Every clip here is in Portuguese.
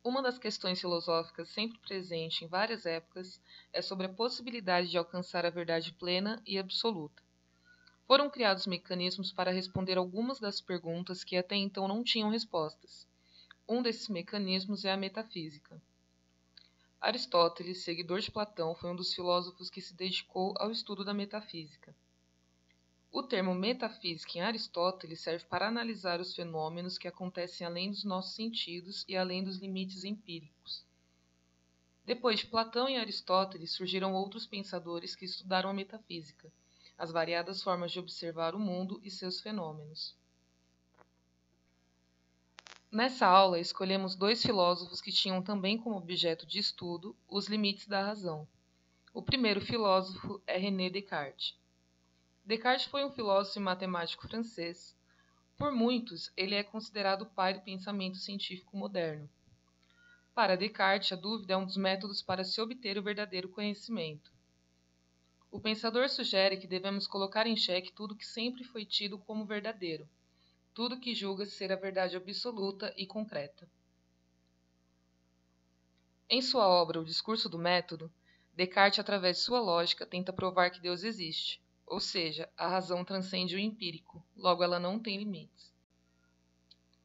Uma das questões filosóficas sempre presente em várias épocas é sobre a possibilidade de alcançar a verdade plena e absoluta. Foram criados mecanismos para responder algumas das perguntas que até então não tinham respostas. Um desses mecanismos é a metafísica. Aristóteles, seguidor de Platão, foi um dos filósofos que se dedicou ao estudo da metafísica. O termo metafísica em Aristóteles serve para analisar os fenômenos que acontecem além dos nossos sentidos e além dos limites empíricos. Depois de Platão e Aristóteles, surgiram outros pensadores que estudaram a metafísica, as variadas formas de observar o mundo e seus fenômenos. Nessa aula, escolhemos dois filósofos que tinham também como objeto de estudo os limites da razão. O primeiro filósofo é René Descartes. Descartes foi um filósofo e matemático francês. Por muitos, ele é considerado o pai do pensamento científico moderno. Para Descartes, a dúvida é um dos métodos para se obter o verdadeiro conhecimento. O pensador sugere que devemos colocar em xeque tudo que sempre foi tido como verdadeiro, tudo que julga ser a verdade absoluta e concreta. Em sua obra O Discurso do Método, Descartes, através de sua lógica, tenta provar que Deus existe. Ou seja, a razão transcende o empírico, logo ela não tem limites.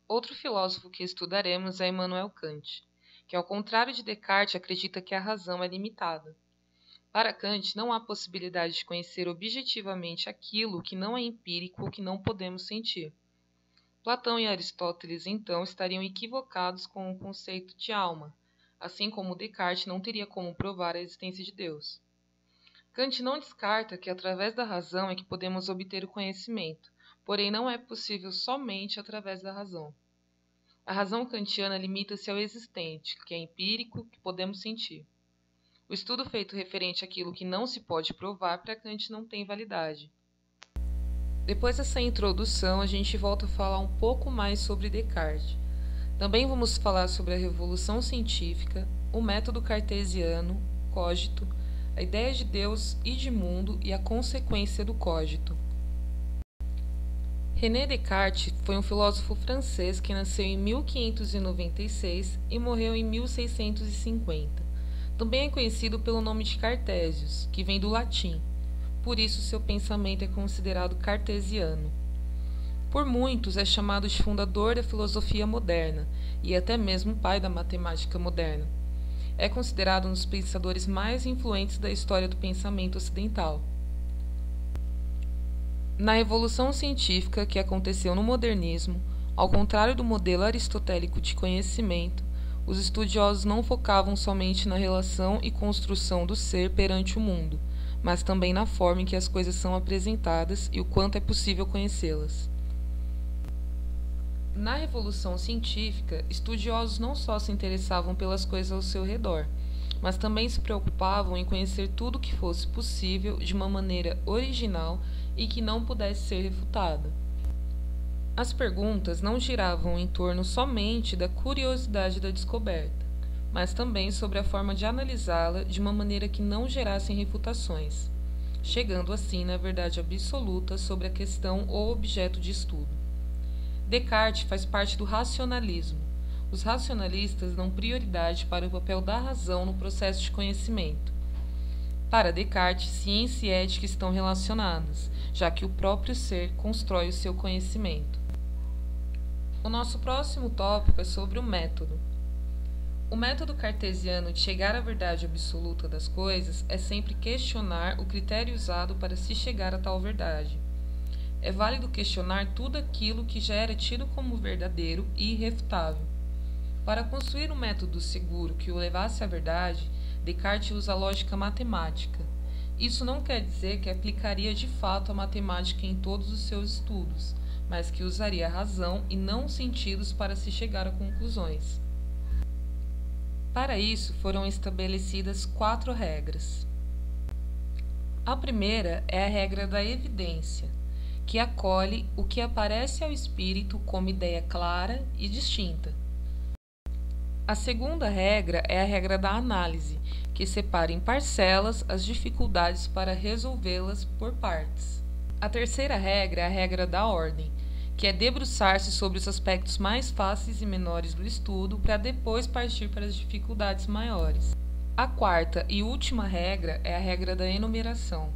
Outro filósofo que estudaremos é Immanuel Kant, que ao contrário de Descartes acredita que a razão é limitada. Para Kant, não há possibilidade de conhecer objetivamente aquilo que não é empírico ou que não podemos sentir. Platão e Aristóteles, então, estariam equivocados com o conceito de alma, assim como Descartes não teria como provar a existência de Deus. Kant não descarta que através da razão é que podemos obter o conhecimento, porém não é possível somente através da razão. A razão kantiana limita-se ao existente, que é empírico, que podemos sentir. O estudo feito referente àquilo que não se pode provar para Kant não tem validade. Depois dessa introdução, a gente volta a falar um pouco mais sobre Descartes. Também vamos falar sobre a revolução científica, o método cartesiano, cogito, a ideia de Deus e de mundo e a consequência do cogito. René Descartes foi um filósofo francês que nasceu em 1596 e morreu em 1650. Também é conhecido pelo nome de Cartésios, que vem do latim. Por isso seu pensamento é considerado cartesiano. Por muitos é chamado de fundador da filosofia moderna e até mesmo pai da matemática moderna. É considerado um dos pensadores mais influentes da história do pensamento ocidental. Na Revolução Científica que aconteceu no modernismo, ao contrário do modelo aristotélico de conhecimento, os estudiosos não focavam somente na relação e construção do ser perante o mundo, mas também na forma em que as coisas são apresentadas e o quanto é possível conhecê-las. Na Revolução Científica, estudiosos não só se interessavam pelas coisas ao seu redor, mas também se preocupavam em conhecer tudo o que fosse possível de uma maneira original e que não pudesse ser refutada. As perguntas não giravam em torno somente da curiosidade da descoberta, mas também sobre a forma de analisá-la de uma maneira que não gerassem refutações, chegando assim na verdade absoluta sobre a questão ou objeto de estudo. Descartes faz parte do racionalismo. Os racionalistas dão prioridade para o papel da razão no processo de conhecimento. Para Descartes, ciência e ética estão relacionadas, já que o próprio ser constrói o seu conhecimento. O nosso próximo tópico é sobre o método. O método cartesiano de chegar à verdade absoluta das coisas é sempre questionar o critério usado para se chegar a tal verdade. É válido questionar tudo aquilo que já era tido como verdadeiro e irrefutável. Para construir um método seguro que o levasse à verdade, Descartes usa a lógica matemática. Isso não quer dizer que aplicaria de fato a matemática em todos os seus estudos, mas que usaria a razão e não os sentidos para se chegar a conclusões. Para isso, foram estabelecidas 4 regras. A primeira é a regra da evidência, que acolhe o que aparece ao espírito como ideia clara e distinta. A segunda regra é a regra da análise, que separa em parcelas as dificuldades para resolvê-las por partes. A terceira regra é a regra da ordem, que é debruçar-se sobre os aspectos mais fáceis e menores do estudo para depois partir para as dificuldades maiores. A quarta e última regra é a regra da enumeração,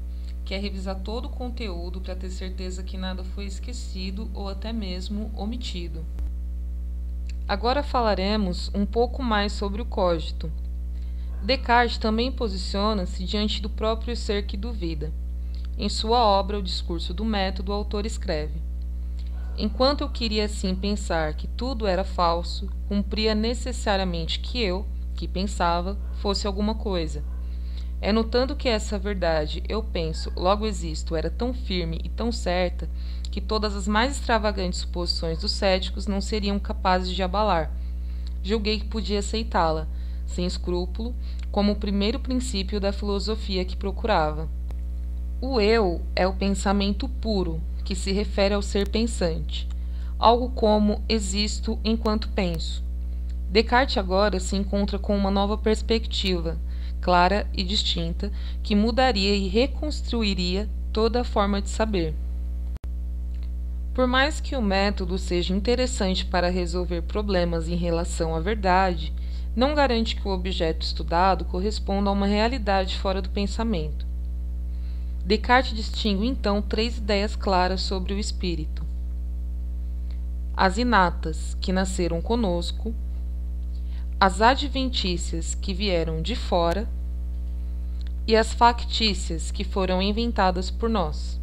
que é revisar todo o conteúdo para ter certeza que nada foi esquecido ou até mesmo omitido. Agora falaremos um pouco mais sobre o cogito. Descartes também posiciona-se diante do próprio ser que duvida. Em sua obra O Discurso do Método, o autor escreve: enquanto eu queria assim pensar que tudo era falso, cumpria necessariamente que eu, que pensava, fosse alguma coisa. É notando que essa verdade, eu penso, logo existo, era tão firme e tão certa, que todas as mais extravagantes suposições dos céticos não seriam capazes de abalar. Julguei que podia aceitá-la, sem escrúpulo, como o primeiro princípio da filosofia que procurava. O eu é o pensamento puro, que se refere ao ser pensante, algo como existo enquanto penso. Descartes agora se encontra com uma nova perspectiva, clara e distinta, que mudaria e reconstruiria toda a forma de saber. Por mais que o método seja interessante para resolver problemas em relação à verdade, não garante que o objeto estudado corresponda a uma realidade fora do pensamento. Descartes distingue então 3 ideias claras sobre o espírito: as inatas, que nasceram conosco; as adventícias, que vieram de fora; e as factícias, que foram inventadas por nós.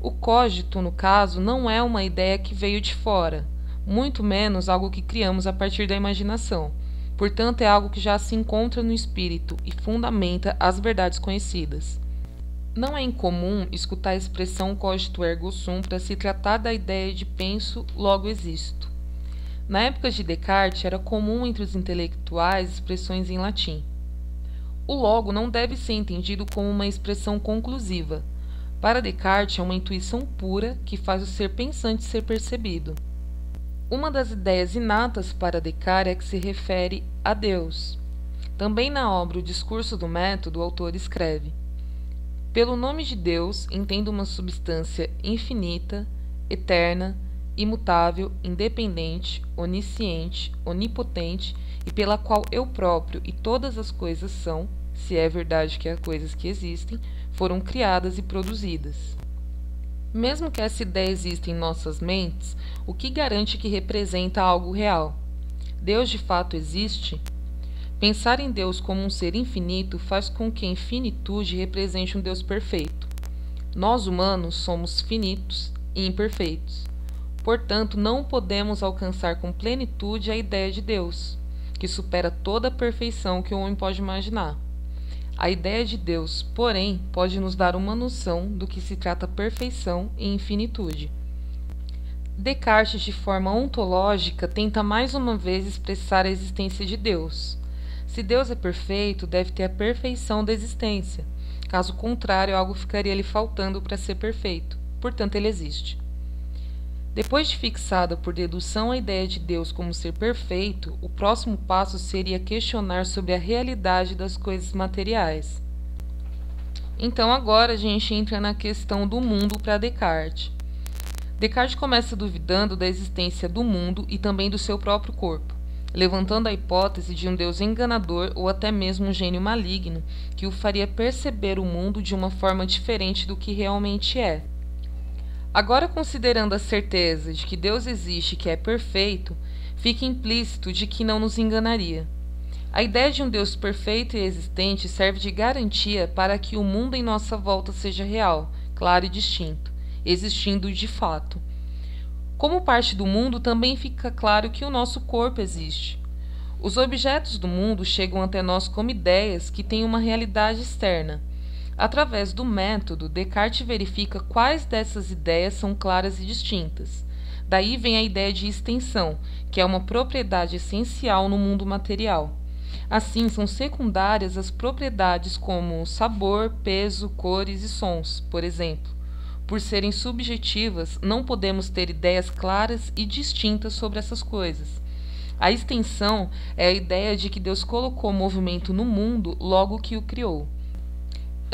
O cogito, no caso, não é uma ideia que veio de fora, muito menos algo que criamos a partir da imaginação. Portanto, é algo que já se encontra no espírito e fundamenta as verdades conhecidas. Não é incomum escutar a expressão cogito ergo sum para se tratar da ideia de penso, logo existo. Na época de Descartes, era comum entre os intelectuais expressões em latim. O logo não deve ser entendido como uma expressão conclusiva. Para Descartes, é uma intuição pura que faz o ser pensante ser percebido. Uma das ideias inatas para Descartes é que se refere a Deus. Também na obra O Discurso do Método, o autor escreve: pelo nome de Deus, entendo uma substância infinita, eterna, imutável, independente, onisciente, onipotente, e pela qual eu próprio e todas as coisas são, se é verdade que há coisas que existem, foram criadas e produzidas. Mesmo que essa ideia exista em nossas mentes, o que garante que representa algo real? Deus de fato existe? Pensar em Deus como um ser infinito faz com que a infinitude represente um Deus perfeito. Nós humanos somos finitos e imperfeitos. Portanto, não podemos alcançar com plenitude a ideia de Deus, que supera toda a perfeição que o homem pode imaginar. A ideia de Deus, porém, pode nos dar uma noção do que se trata perfeição e infinitude. Descartes, de forma ontológica, tenta mais uma vez expressar a existência de Deus. Se Deus é perfeito, deve ter a perfeição da existência. Caso contrário, algo ficaria lhe faltando para ser perfeito. Portanto, ele existe. Depois de fixada por dedução a ideia de Deus como ser perfeito, o próximo passo seria questionar sobre a realidade das coisas materiais. Então agora a gente entra na questão do mundo para Descartes. Descartes começa duvidando da existência do mundo e também do seu próprio corpo, levantando a hipótese de um Deus enganador ou até mesmo um gênio maligno que o faria perceber o mundo de uma forma diferente do que realmente é. Agora, considerando a certeza de que Deus existe e que é perfeito, fica implícito de que não nos enganaria. A ideia de um Deus perfeito e existente serve de garantia para que o mundo em nossa volta seja real, claro e distinto, existindo de fato. Como parte do mundo, também fica claro que o nosso corpo existe. Os objetos do mundo chegam até nós como ideias que têm uma realidade externa. Através do método, Descartes verifica quais dessas ideias são claras e distintas. Daí vem a ideia de extensão, que é uma propriedade essencial no mundo material. Assim, são secundárias as propriedades como sabor, peso, cores e sons, por exemplo. Por serem subjetivas, não podemos ter ideias claras e distintas sobre essas coisas. A extensão é a ideia de que Deus colocou movimento no mundo logo que o criou.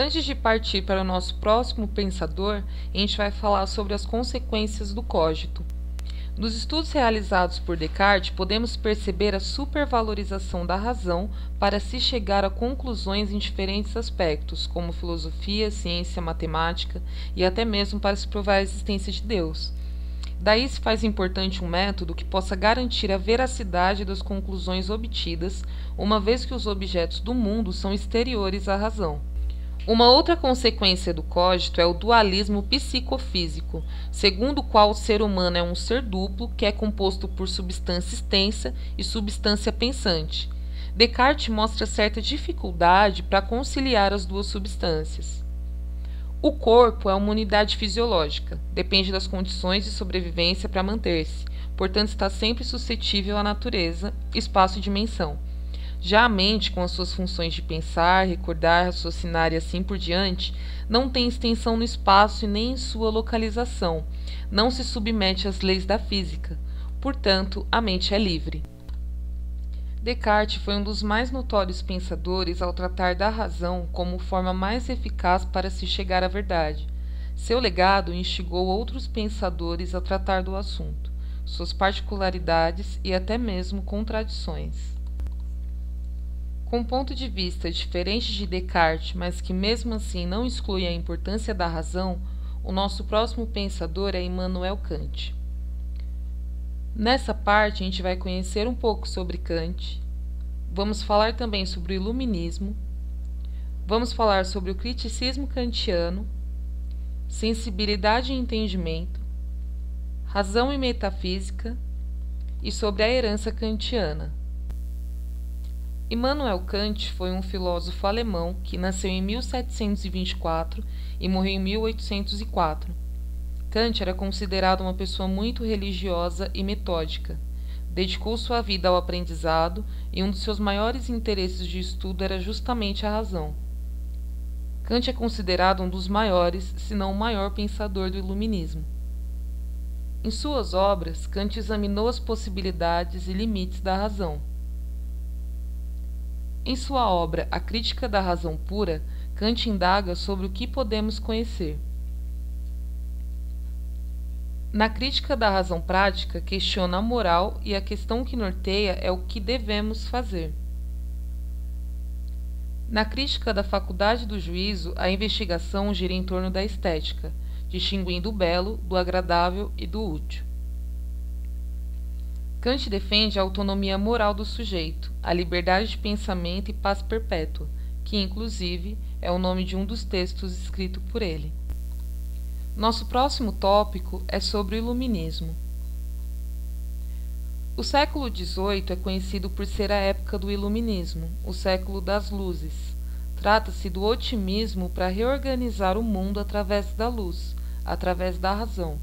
Antes de partir para o nosso próximo pensador, a gente vai falar sobre as consequências do cogito. Nos estudos realizados por Descartes, podemos perceber a supervalorização da razão para se chegar a conclusões em diferentes aspectos, como filosofia, ciência, matemática e até mesmo para se provar a existência de Deus. Daí se faz importante um método que possa garantir a veracidade das conclusões obtidas, uma vez que os objetos do mundo são exteriores à razão. Uma outra consequência do cogito é o dualismo psicofísico, segundo o qual o ser humano é um ser duplo que é composto por substância extensa e substância pensante. Descartes mostra certa dificuldade para conciliar as duas substâncias. O corpo é uma unidade fisiológica, depende das condições de sobrevivência para manter-se, portanto está sempre suscetível à natureza, espaço e dimensão. Já a mente, com as suas funções de pensar, recordar, raciocinar e assim por diante, não tem extensão no espaço e nem em sua localização, não se submete às leis da física, portanto, a mente é livre. Descartes foi um dos mais notórios pensadores ao tratar da razão como forma mais eficaz para se chegar à verdade. Seu legado instigou outros pensadores a tratar do assunto, suas particularidades e até mesmo contradições. Com um ponto de vista diferente de Descartes, mas que mesmo assim não exclui a importância da razão, o nosso próximo pensador é Immanuel Kant. Nessa parte a gente vai conhecer um pouco sobre Kant, vamos falar também sobre o iluminismo, vamos falar sobre o criticismo kantiano, sensibilidade e entendimento, razão e metafísica e sobre a herança kantiana. Immanuel Kant foi um filósofo alemão que nasceu em 1724 e morreu em 1804. Kant era considerado uma pessoa muito religiosa e metódica. Dedicou sua vida ao aprendizado e um dos seus maiores interesses de estudo era justamente a razão. Kant é considerado um dos maiores, se não o maior pensador do iluminismo. Em suas obras, Kant examinou as possibilidades e limites da razão. Em sua obra A Crítica da Razão Pura, Kant indaga sobre o que podemos conhecer. Na Crítica da Razão Prática, questiona a moral e a questão que norteia é o que devemos fazer. Na Crítica da Faculdade do Juízo, a investigação gira em torno da estética, distinguindo o belo do agradável e do útil. Kant defende a autonomia moral do sujeito, a liberdade de pensamento e paz perpétua, que, inclusive, é o nome de um dos textos escrito por ele. Nosso próximo tópico é sobre o iluminismo. O século XVIII é conhecido por ser a época do iluminismo, o século das luzes. Trata-se do otimismo para reorganizar o mundo através da luz, através da razão.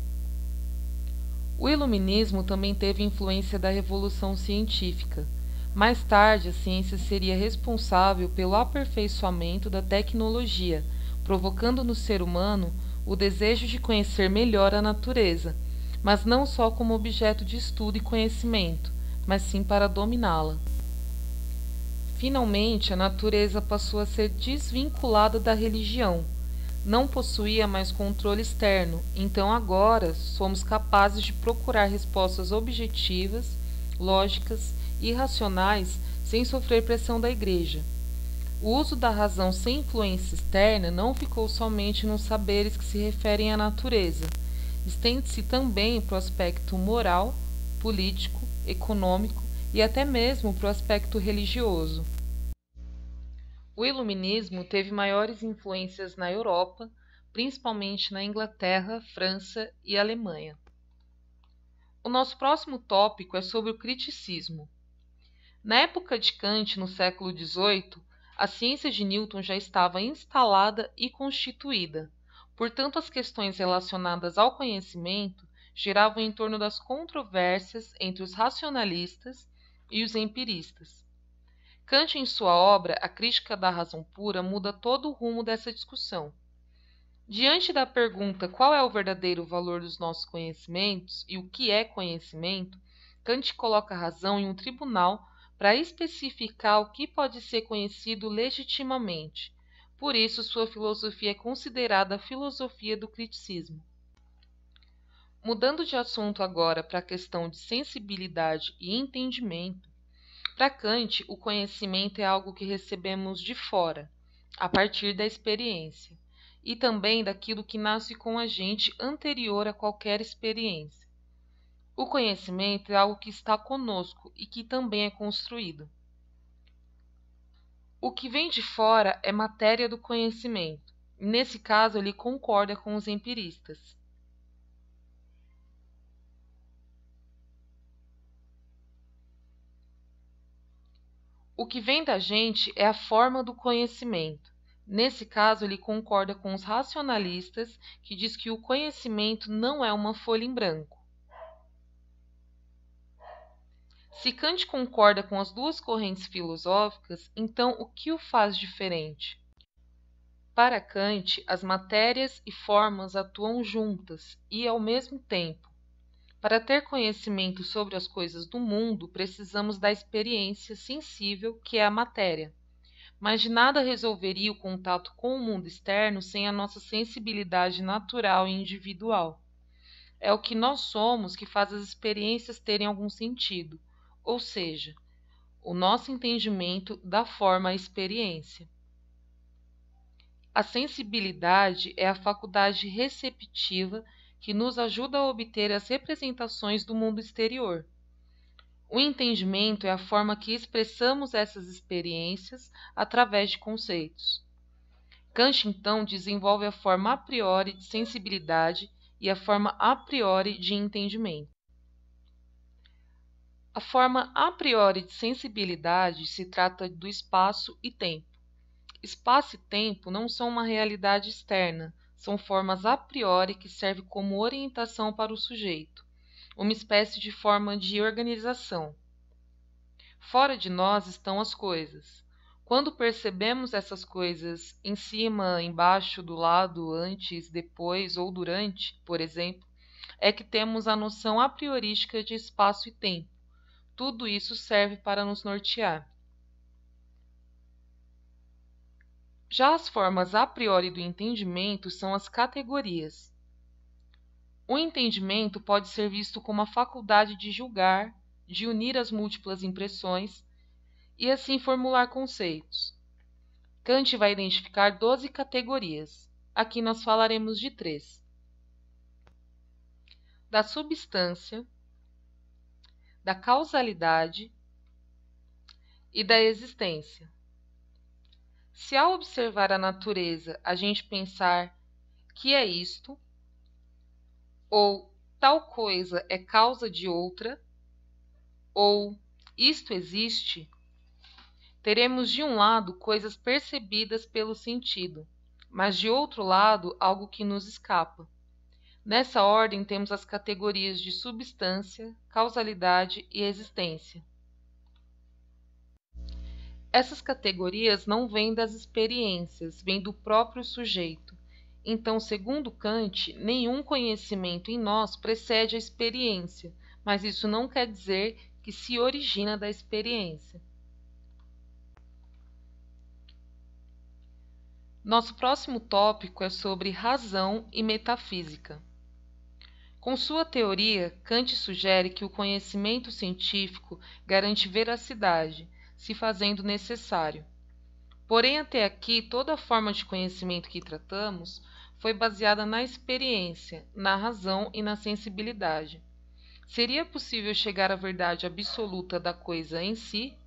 O iluminismo também teve influência da Revolução Científica. Mais tarde, a ciência seria responsável pelo aperfeiçoamento da tecnologia, provocando no ser humano o desejo de conhecer melhor a natureza, mas não só como objeto de estudo e conhecimento, mas sim para dominá-la. Finalmente, a natureza passou a ser desvinculada da religião. Não possuía mais controle externo, então agora somos capazes de procurar respostas objetivas, lógicas e racionais sem sofrer pressão da Igreja. O uso da razão sem influência externa não ficou somente nos saberes que se referem à natureza, estende-se também para o aspecto moral, político, econômico e até mesmo para o aspecto religioso. O iluminismo teve maiores influências na Europa, principalmente na Inglaterra, França e Alemanha. O nosso próximo tópico é sobre o criticismo. Na época de Kant, no século XVIII, a ciência de Newton já estava instalada e constituída. Portanto, as questões relacionadas ao conhecimento giravam em torno das controvérsias entre os racionalistas e os empiristas. Kant, em sua obra A Crítica da Razão Pura, muda todo o rumo dessa discussão. Diante da pergunta qual é o verdadeiro valor dos nossos conhecimentos e o que é conhecimento, Kant coloca a razão em um tribunal para especificar o que pode ser conhecido legitimamente, Por isso, sua filosofia é considerada a filosofia do criticismo. Mudando de assunto agora para a questão de sensibilidade e entendimento, para Kant, o conhecimento é algo que recebemos de fora, a partir da experiência, e também daquilo que nasce com a gente anterior a qualquer experiência. O conhecimento é algo que está conosco e que também é construído. O que vem de fora é matéria do conhecimento. Nesse caso, ele concorda com os empiristas. O que vem da gente é a forma do conhecimento. Nesse caso, ele concorda com os racionalistas, que diz que o conhecimento não é uma folha em branco. Se Kant concorda com as duas correntes filosóficas, então o que o faz diferente? Para Kant, as matérias e formas atuam juntas e ao mesmo tempo. Para ter conhecimento sobre as coisas do mundo, precisamos da experiência sensível, que é a matéria. Mas de nada resolveria o contato com o mundo externo sem a nossa sensibilidade natural e individual. É o que nós somos que faz as experiências terem algum sentido, ou seja, o nosso entendimento dá forma à experiência. A sensibilidade é a faculdade receptiva que nos ajuda a obter as representações do mundo exterior. O entendimento é a forma que expressamos essas experiências através de conceitos. Kant, então, desenvolve a forma a priori de sensibilidade e a forma a priori de entendimento. A forma a priori de sensibilidade se trata do espaço e tempo. Espaço e tempo não são uma realidade externa, são formas a priori que servem como orientação para o sujeito, uma espécie de forma de organização. Fora de nós estão as coisas. Quando percebemos essas coisas em cima, embaixo, do lado, antes, depois ou durante, por exemplo, é que temos a noção a priorística de espaço e tempo. Tudo isso serve para nos nortear. Já as formas a priori do entendimento são as categorias. O entendimento pode ser visto como a faculdade de julgar, de unir as múltiplas impressões e assim formular conceitos. Kant vai identificar 12 categorias. Aqui nós falaremos de 3. Da substância, da causalidade e da existência. Se ao observar a natureza a gente pensar que é isto, ou tal coisa é causa de outra, ou isto existe, teremos de um lado coisas percebidas pelo sentido, mas de outro lado algo que nos escapa. Nessa ordem temos as categorias de substância, causalidade e existência. Essas categorias não vêm das experiências, vêm do próprio sujeito. Então, segundo Kant, nenhum conhecimento em nós precede a experiência, mas isso não quer dizer que se origina da experiência. Nosso próximo tópico é sobre razão e metafísica. Com sua teoria, Kant sugere que o conhecimento científico garante veracidade, se fazendo necessário. Porém, até aqui, toda forma de conhecimento que tratamos foi baseada na experiência, na razão e na sensibilidade. Seria possível chegar à verdade absoluta da coisa em si?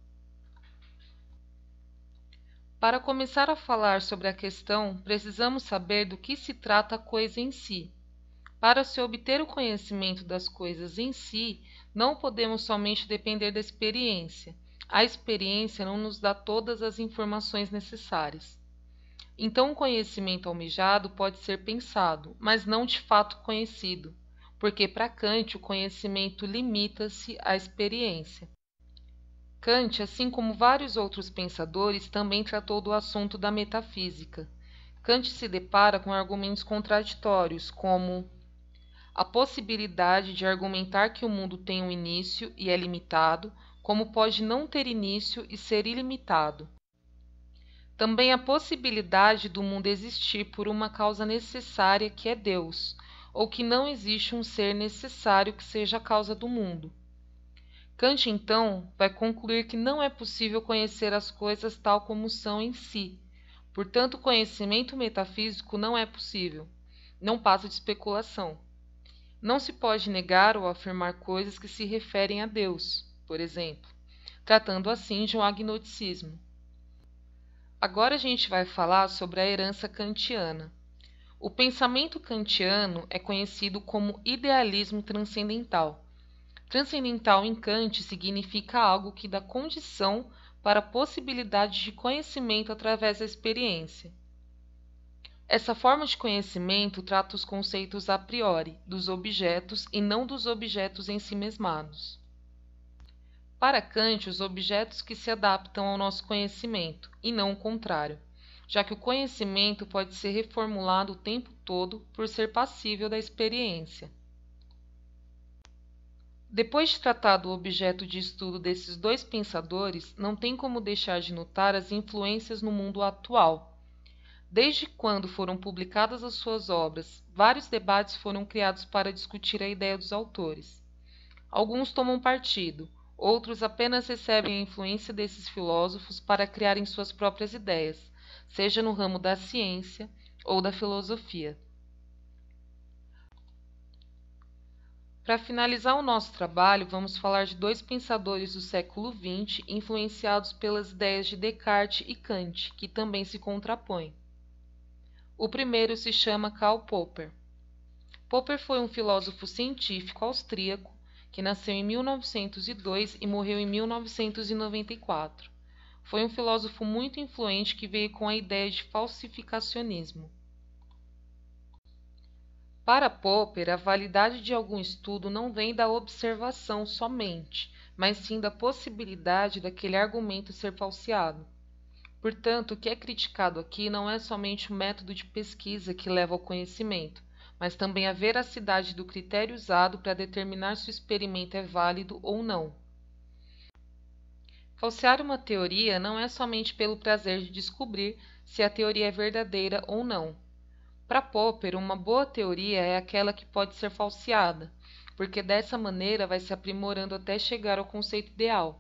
Para começar a falar sobre a questão, precisamos saber do que se trata a coisa em si. Para se obter o conhecimento das coisas em si, não podemos somente depender da experiência. A experiência não nos dá todas as informações necessárias. Então, o conhecimento almejado pode ser pensado, mas não de fato conhecido, porque para Kant o conhecimento limita-se à experiência. Kant, assim como vários outros pensadores, também tratou do assunto da metafísica. Kant se depara com argumentos contraditórios, como a possibilidade de argumentar que o mundo tem um início e é limitado, como pode não ter início e ser ilimitado. Também a possibilidade do mundo existir por uma causa necessária que é Deus, ou que não existe um ser necessário que seja a causa do mundo. Kant, então, vai concluir que não é possível conhecer as coisas tal como são em si. Portanto, o conhecimento metafísico não é possível. Não passa de especulação. Não se pode negar ou afirmar coisas que se referem a Deus, por exemplo, tratando assim de um agnosticismo. Agora a gente vai falar sobre a herança kantiana. O pensamento kantiano é conhecido como idealismo transcendental. Transcendental em Kant significa algo que dá condição para a possibilidade de conhecimento através da experiência. Essa forma de conhecimento trata os conceitos a priori, dos objetos e não dos objetos em si mesmados. Para Kant, os objetos que se adaptam ao nosso conhecimento, e não o contrário, já que o conhecimento pode ser reformulado o tempo todo por ser passível da experiência. Depois de tratar do objeto de estudo desses dois pensadores, não tem como deixar de notar as influências no mundo atual. Desde quando foram publicadas as suas obras, vários debates foram criados para discutir a ideia dos autores. Alguns tomam partido, outros apenas recebem a influência desses filósofos para criarem suas próprias ideias, seja no ramo da ciência ou da filosofia. Para finalizar o nosso trabalho, vamos falar de dois pensadores do século XX influenciados pelas ideias de Descartes e Kant, que também se contrapõem. O primeiro se chama Karl Popper. Popper foi um filósofo científico austríaco que nasceu em 1902 e morreu em 1994. Foi um filósofo muito influente que veio com a ideia de falsificacionismo. Para Popper, a validade de algum estudo não vem da observação somente, mas sim da possibilidade daquele argumento ser falseado. Portanto, o que é criticado aqui não é somente o método de pesquisa que leva ao conhecimento, mas também a veracidade do critério usado para determinar se o experimento é válido ou não. Falsear uma teoria não é somente pelo prazer de descobrir se a teoria é verdadeira ou não. Para Popper, uma boa teoria é aquela que pode ser falseada, porque dessa maneira vai se aprimorando até chegar ao conceito ideal.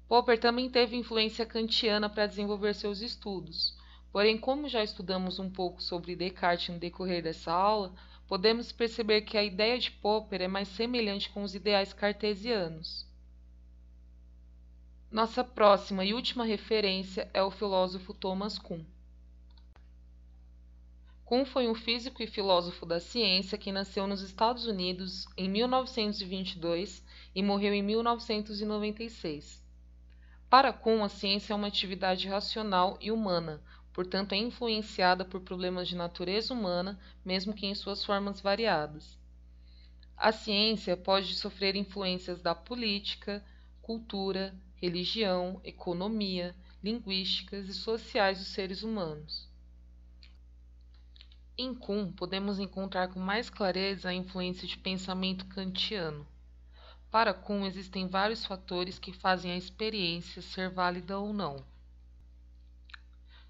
Popper também teve influência kantiana para desenvolver seus estudos. Porém, como já estudamos um pouco sobre Descartes no decorrer dessa aula, podemos perceber que a ideia de Popper é mais semelhante com os ideais cartesianos. Nossa próxima e última referência é o filósofo Thomas Kuhn. Kuhn foi um físico e filósofo da ciência que nasceu nos Estados Unidos em 1922 e morreu em 1996. Para Kuhn, a ciência é uma atividade racional e humana, portanto é influenciada por problemas de natureza humana, mesmo que em suas formas variadas. A ciência pode sofrer influências da política, cultura, religião, economia, linguísticas e sociais dos seres humanos. Em Kuhn, podemos encontrar com mais clareza a influência de pensamento kantiano. Para Kuhn, existem vários fatores que fazem a experiência ser válida ou não.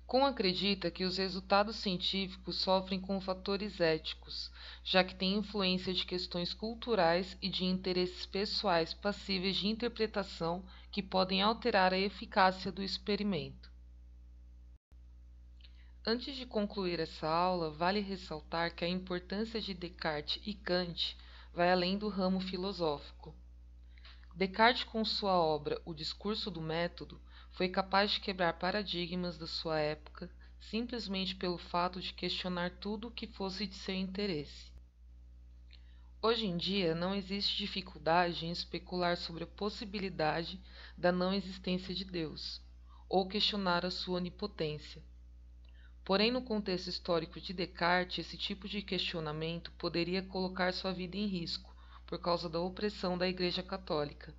Kuhn acredita que os resultados científicos sofrem com fatores éticos, já que têm influência de questões culturais e de interesses pessoais passíveis de interpretação que podem alterar a eficácia do experimento. Antes de concluir essa aula, vale ressaltar que a importância de Descartes e Kant vai além do ramo filosófico. Descartes, com sua obra O Discurso do Método, foi capaz de quebrar paradigmas da sua época simplesmente pelo fato de questionar tudo o que fosse de seu interesse. Hoje em dia, não existe dificuldade em especular sobre a possibilidade da não existência de Deus, ou questionar a sua onipotência. Porém, no contexto histórico de Descartes, esse tipo de questionamento poderia colocar sua vida em risco, por causa da opressão da Igreja Católica.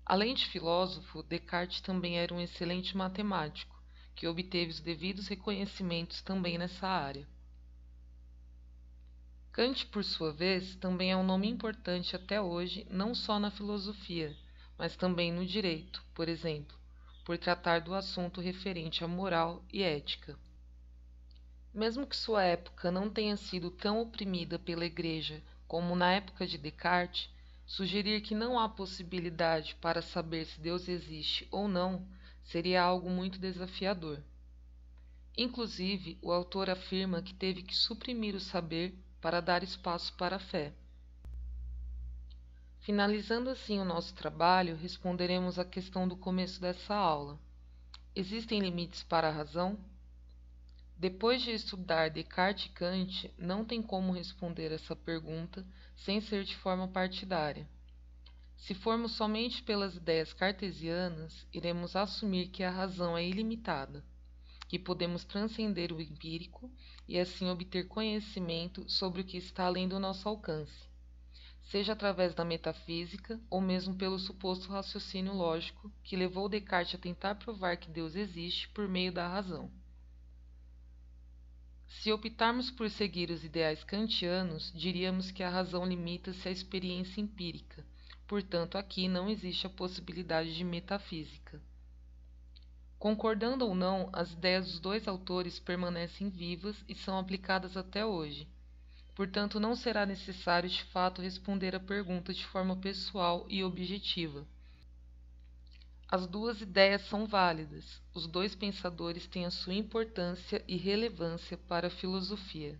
Além de filósofo, Descartes também era um excelente matemático, que obteve os devidos reconhecimentos também nessa área. Kant, por sua vez, também é um nome importante até hoje, não só na filosofia, mas também no direito, por exemplo, por tratar do assunto referente à moral e ética. Mesmo que sua época não tenha sido tão oprimida pela Igreja como na época de Descartes, sugerir que não há possibilidade para saber se Deus existe ou não seria algo muito desafiador. Inclusive, o autor afirma que teve que suprimir o saber para dar espaço para a fé. Finalizando assim o nosso trabalho, responderemos à questão do começo dessa aula. Existem limites para a razão? Depois de estudar Descartes e Kant, não tem como responder essa pergunta sem ser de forma partidária. Se formos somente pelas ideias cartesianas, iremos assumir que a razão é ilimitada, que podemos transcender o empírico e assim obter conhecimento sobre o que está além do nosso alcance, seja através da metafísica ou mesmo pelo suposto raciocínio lógico que levou Descartes a tentar provar que Deus existe por meio da razão. Se optarmos por seguir os ideais kantianos, diríamos que a razão limita-se à experiência empírica, portanto aqui não existe a possibilidade de metafísica. Concordando ou não, as ideias dos dois autores permanecem vivas e são aplicadas até hoje. Portanto, não será necessário de fato responder a pergunta de forma pessoal e objetiva. As duas ideias são válidas, os dois pensadores têm a sua importância e relevância para a filosofia.